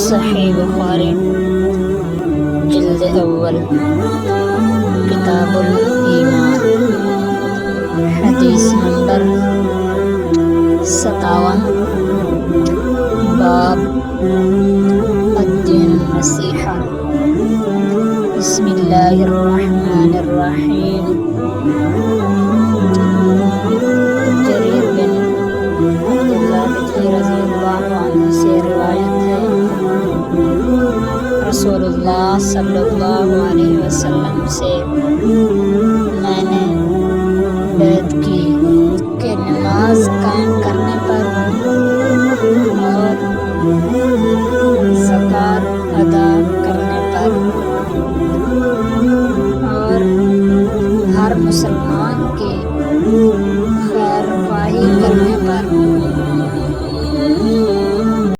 صحیح بخاری جلد اول کتاب الایمان حدیث نمبر 57 باب الدین النصیحہ بسم اللہ الرحمن الرحیم جریر بن عبداللہ بجلی رضی اللہ عنہ سے روایت ہے، رسول اللہ صلی اللہ علیہ وسلم سے میں نے بیعت کی کہ نماز قائم